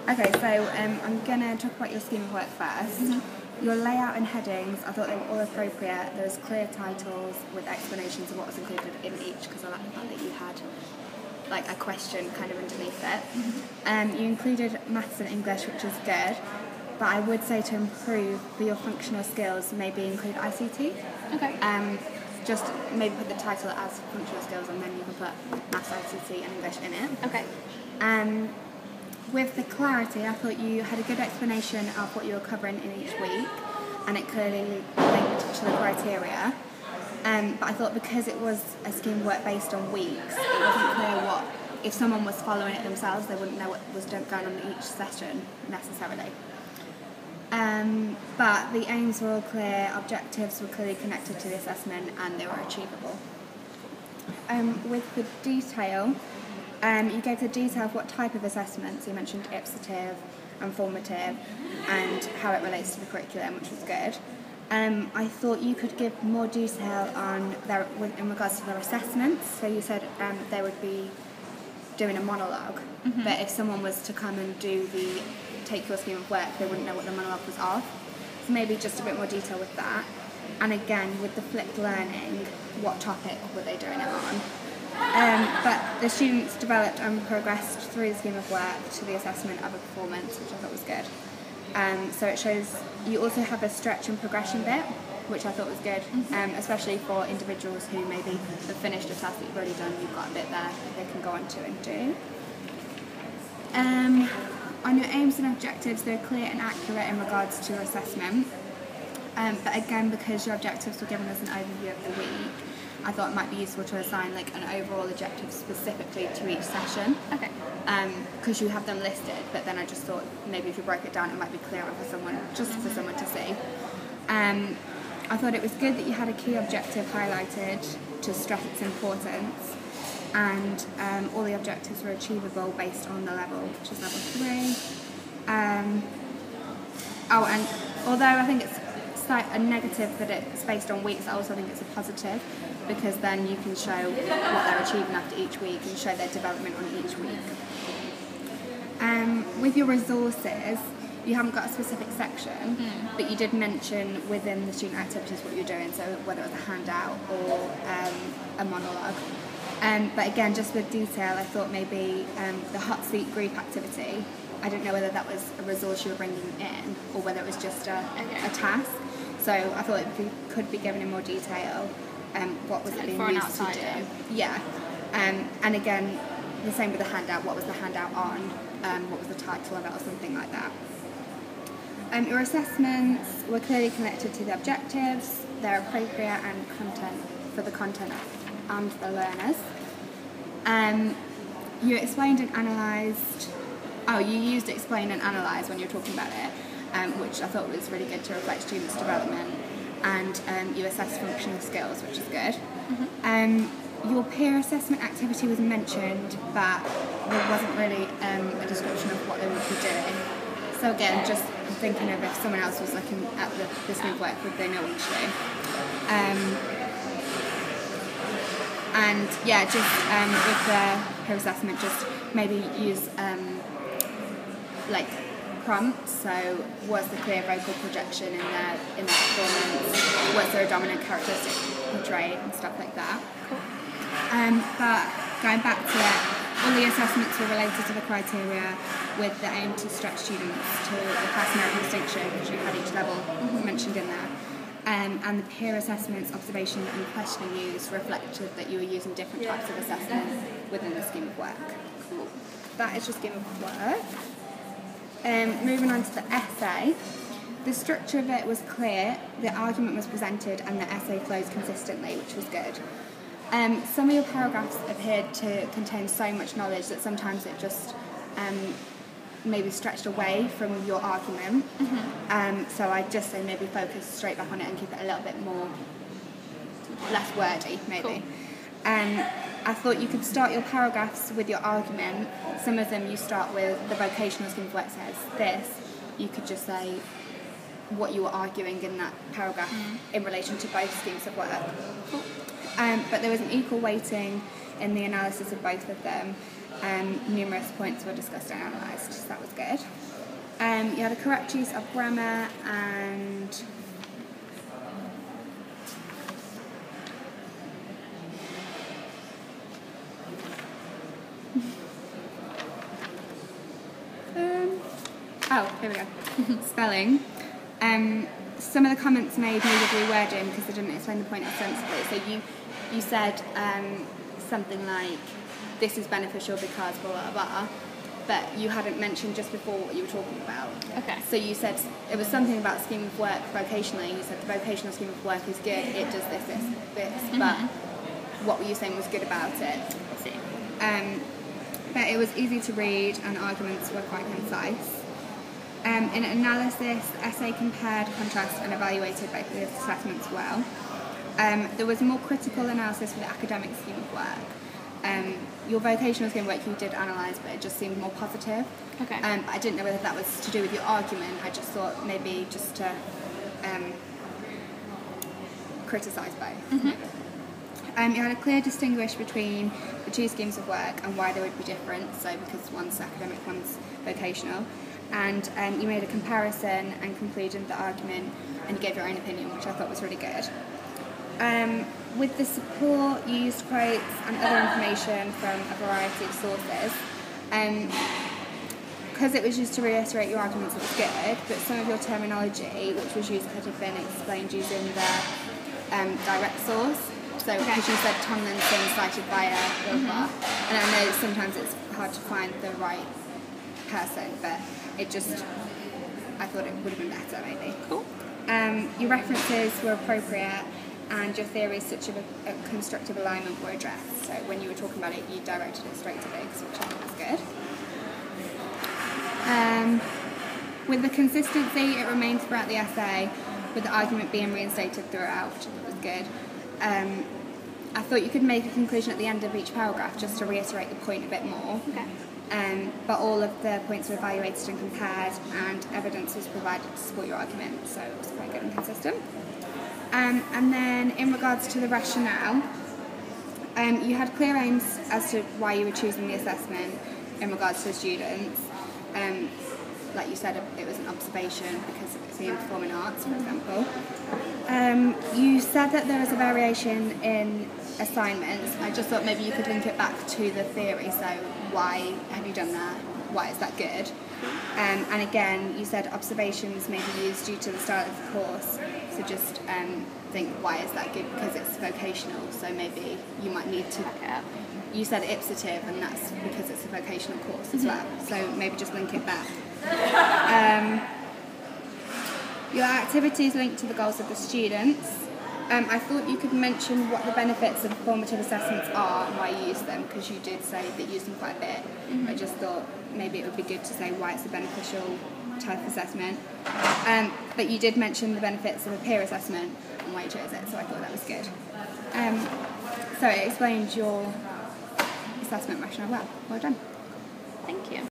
Okay, so I'm going to talk about your scheme of work first. Your layout and headings, I thought they were all appropriate. There was clear titles with explanations of what was included in each, because I like the fact that you had like a question kind of underneath it. You included maths and English, which is good, but I would say to improve for your functional skills, maybe include ICT. Okay. Just maybe put the title as functional skills, and then you can put maths, ICT and English in it. Okay. With the clarity, I thought you had a good explanation of what you were covering in each week, and it clearly linked to the criteria. But I thought because it was a scheme of work based on weeks, it wasn't clear what, if someone was following it themselves, they wouldn't know what was going on in each session necessarily. But the aims were all clear, objectives were clearly connected to the assessment, and they were achievable. With the detail, you gave the detail of what type of assessments. You mentioned ipsative and formative and how it relates to the curriculum, which was good. I thought you could give more detail on in regards to their assessments. So you said they would be doing a monologue, but if someone was to come and take your scheme of work, they wouldn't know what the monologue was of. So maybe just a bit more detail with that. And again, with the flipped learning, what topic were they doing it on? But the students developed and progressed through the scheme of work to the assessment of a performance, which I thought was good. So it shows you also have a stretch and progression bit, which I thought was good, especially for individuals who maybe have finished a task that you've already done. You've got a bit there that they can go on to and do. On your aims and objectives, they're clear and accurate in regards to your assessment. But again, because your objectives were given as an overview of the week, I thought it might be useful to assign like an overall objective specifically to each session. Okay. Because you have them listed, but then I just thought maybe if you broke it down, it might be clearer for someone, for someone to see. I thought it was good that you had a key objective highlighted to stress its importance, and all the objectives were achievable based on the level, which is level 3. And although I think it's a negative that it's based on weeks, I also think it's a positive, because then you can show what they're achieving after each week and show their development on each week. With your resources, you haven't got a specific section, but you did mention within the student activities what you're doing, so whether it was a handout or a monologue. But again, just with detail, I thought maybe the hot seat group activity, I don't know whether that was a resource you were bringing in or whether it was just a task. So I thought it could be given in more detail. What was it being used to do? Yeah. And again, the same with the handout. What was the handout on? What was the title of it or something like that? Your assessments were clearly connected to the objectives. They're appropriate and content for the content and the learners. You explained and analysed. Oh, you used explain and analyse when you were talking about it, which I thought was really good to reflect students' development. And you assessed functional skills, which is good. Your peer assessment activity was mentioned, but there wasn't really a description of what they would be doing. So again, just thinking of if someone else was looking at the scheme of work, would they know what to do? And yeah, just with the peer assessment, just maybe use like prompts. So was the clear vocal projection in their performance? Was there a dominant characteristic portrayed and stuff like that? Cool. But going back to it, all the assessments were related to the criteria with the aim to stretch students to the pass merit distinction, which you had each level mentioned in there. And the peer assessments, observation and questioning used reflected that you were using different types of assessment within the scheme of work. Cool. That is your scheme of work. Moving on to the essay, the structure of it was clear, the argument was presented, and the essay flows consistently, which was good. Some of your paragraphs appeared to contain so much knowledge that sometimes it just maybe stretched away from your argument. So I'd just say maybe focus straight back on it and keep it a little bit more, less wordy, maybe. Cool. I thought you could start your paragraphs with your argument. Some of them you start with the vocational scheme of work says this. You could just say what you were arguing in that paragraph in relation to both schemes of work. But there was an equal weighting in the analysis of both of them. Numerous points were discussed and analysed, so that was good. You had a correct use of grammar and here we go. Spelling. Some of the comments made needed rewording because they didn't explain the point extensively. So you said something like, this is beneficial because blah blah blah, but you hadn't mentioned just before what you were talking about. Okay. So you said it was something about scheme of work vocationally. You said the vocational scheme of work is good, it does this, but what were you saying was good about it? I see. But it was easy to read and arguments were quite concise. In analysis, essay compared, contrasted and evaluated both of the assessments well. There was more critical analysis for the academic scheme of work. Your vocational scheme of work you did analyse, but it just seemed more positive. Okay. I didn't know whether that was to do with your argument. I just thought maybe just to criticise both. You had a clear distinguish between the two schemes of work and why they would be different, so because one's academic, one's vocational. And you made a comparison and concluded the argument and you gave your own opinion, which I thought was really good. With the support, you used quotes and other information from a variety of sources. Because it was used to reiterate your arguments, it was good, but some of your terminology, which was used, could have been explained using the direct source. So, because you said Tomlinson cited via Wilbur, and I know sometimes it's hard to find the right person, but it just, I thought it would have been better maybe. Cool. Your references were appropriate and your theories such as a constructive alignment were addressed. So when you were talking about it, you directed it straight to Biggs, which I think was good. With the consistency, it remained throughout the essay, with the argument being reinstated throughout, which I thought was good. I thought you could make a conclusion at the end of each paragraph just to reiterate the point a bit more. Okay. But all of the points were evaluated and compared, and evidence was provided to support your argument, so it was quite good and consistent. And then in regards to the rationale, you had clear aims as to why you were choosing the assessment in regards to the students. Like you said, it was an observation because it's in performing arts, for example. You said that there was a variation in assignments. I just thought maybe you could link it back to the theory, so why have you done that? Why is that good? And again, you said observations may be used due to the style of the course, so just think why is that good, because it's vocational, so maybe you might need to, you said ipsative and that's because it's a vocational course as well, so maybe just link it back. Your activities linked to the goals of the students. I thought you could mention what the benefits of formative assessments are and why you use them, because you did say that you use them quite a bit. I just thought maybe it would be good to say why it's a beneficial type of assessment. But you did mention the benefits of a peer assessment and why you chose it, so I thought that was good. So it explained your assessment rationale well. Well done.